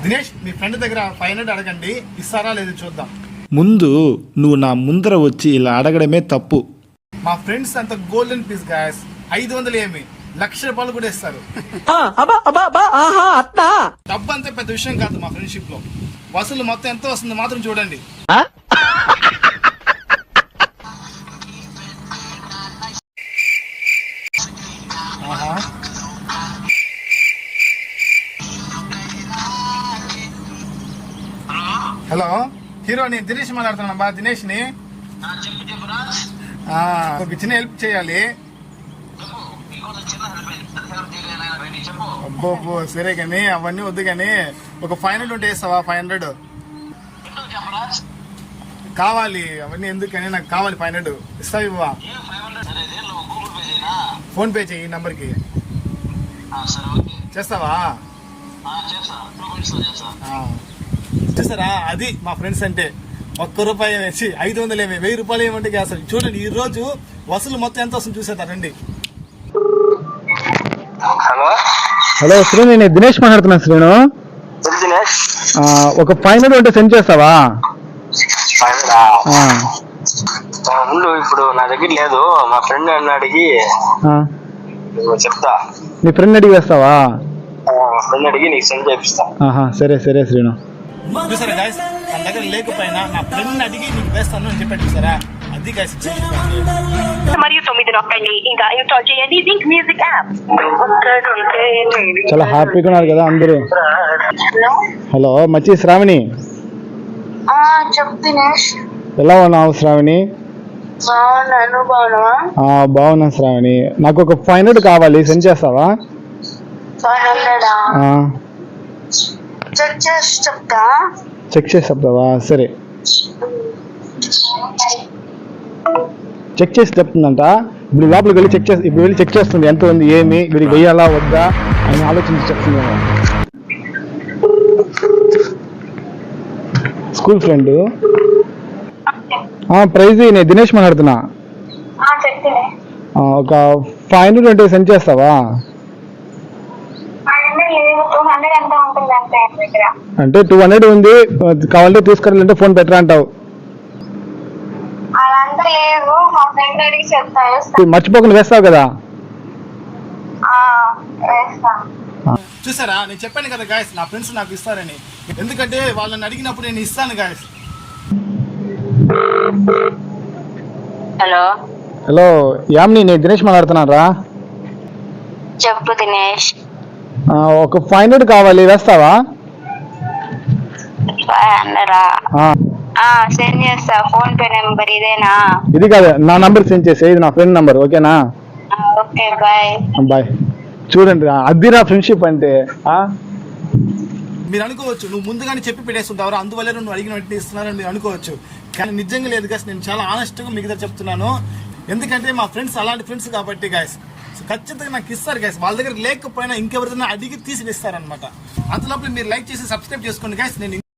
దినేష్ మీ friend దగ్గర 500 అడగండి, ఇస్తారా లేదు చూద్దాం. ముందు నువ్వు నా ముందర వచ్చి ఇలా అడగడమే తప్పు. మా ఫ్రెండ్స్ అంత గోల్డెన్ పీస్ గాయస్, 500 ఏమి ₹1,00,000 కూడా ఇస్తారు. డబ్బు అంతే పెద్ద విషయం కాదు మా ఫ్రెండ్షిప్ లో. వసూలు మొత్తం ఎంత వస్తుందో మాత్రం చూడండి. హలో హీరో, నేను దినేష్ మాట్లాడుతున్నా బా. దినేష్ ని ఒక చిన్న హెల్ప్ చేయాలి. అబ్బో సరే కానీ అవన్నీ వద్దు కానీ ఒక 500 ఉంటే వేస్తావా? 500 కావాలి. అవన్నీ ఎందుకని, నాకు కావాలి 500. ఇస్తావు ఇవ్వవా? ఫోన్ పే చెయ్యి ఈ నంబర్కి. చేస్తావా? చూసారా, అది మా ఫ్రెండ్స్ అంటే. ₹1 వేసి 500 ఏమి, ₹1000 ఏమంటే అసలు చూడండి. ఈ రోజు వసూలు మొత్తం ఎంత వస్తుంది చూసేస్తారండి. హలో శ్రీను, నేను దినేష్ మాట్లాడుతున్నా. శ్రీను, ఒక 500 ఉంటే సెండ్ చేస్తావా? ఇప్పుడు నా దగ్గర లేదు, మా ఫ్రెండ్ అడిగి చెప్తా. నీ ఫ్రెండ్ అడిగి వేస్తావా? మా ఫ్రెండ్ అడిగి నీకు సెండ్ చేపిస్తా. సరే సరే శ్రీను. చూసారా గాయస్, తన దగ్గర లేకపోయినా నా ఫ్రెండ్ అడిగి నీకు వేస్తాను అని చెప్పాడు. చూసారా, అది గాయస్. మరియు 9 నొక్కండి. ఇంకా ఇన్స్టాల్ చేయండి జింక్ మ్యూజిక్ యాప్. చాలా హ్యాపీగా ఉన్నారు కదా అందరూ. హలో మచ్చి శ్రావణి, చెప్పు దినేష్. ఎలా ఉన్నావు శ్రావణి? బాగున్నాను, బాగున్నావా? బాగున్నా శ్రావణి. నాకు ఒక 500 కావాలి, సెండ్ చేస్తావా? 500 చెక్ చేసి చెప్తా. చెక్ చేసి చెప్తావా? సరే, చెక్ చేసి చెప్తుందంట. ఇప్పుడు లోపలికి వెళ్ళి చెక్ చేసి, ఇప్పుడు వెళ్ళి చెక్ చేస్తుంది ఎంత ఉంది, ఏమి వీడికి వెయ్యాలా వద్దా అని ఆలోచించి చెప్తుంది. School friend prize. నేను దినేష్ మాట్లాడుతున్నా. ఒక 500 ఉంటే సెండ్ చేస్తావా? అంటే 200 ఉంది, కావాలంటే తీసుకెళ్ళాలంటే ఫోన్ పెట్టరా అంటావు. మర్చిపోకుండా వేస్తావు కదా? చూసారా, నేను చెప్పాను కదా గాయస్, నా ఫ్రెండ్స్ నాకు ఇస్తారని. ఎందుకంటే వాళ్ళని అడిగినప్పుడు నేను ఇస్తాను గాయస్. హలో హలో యామిని, నేను దినేష్ మాట్లాడుతున్నాను రా. చెప్పు దినేష్. ఒక 500 కావాలి, వేస్తావా? 500 సెండ్ చేస్తా. ఫోన్ పే నెంబర్ ఇదేనా? ఇది కాదు, నా నంబర్ సెండ్ చేసే, ఇది నా ఫ్రెండ్ నంబర్. ఓకేనా? Okay, bye. బాయ్. చూడండి, అది నా ఫ్రెండ్షిప్ అంటే. మీరు అనుకోవచ్చు నువ్వు ముందుగానే చెప్పి పెట్టేస్తుంటావు, అందువల్ల నువ్వు అడిగిన వెంటనే ఇస్తున్నారని మీరు అనుకోవచ్చు. కానీ నిజంగా లేదు గాయస్, నేను చాలా ఆనెస్ట్గా మీకు చెప్తున్నాను. ఎందుకంటే మా ఫ్రెండ్స్ అలాంటి ఫ్రెండ్స్ కాబట్టి గాయస్, ఖచ్చితంగా నాకు ఇస్తారు గాయస్. వాళ్ళ దగ్గర లేకపోయినా ఇంకెవరిదైనా అడిగి తీసి ఇస్తారనమాట. అంతలోపల మీరు లైక్ చేసి సబ్స్క్రైబ్ చేసుకోండి గాయస్. నేను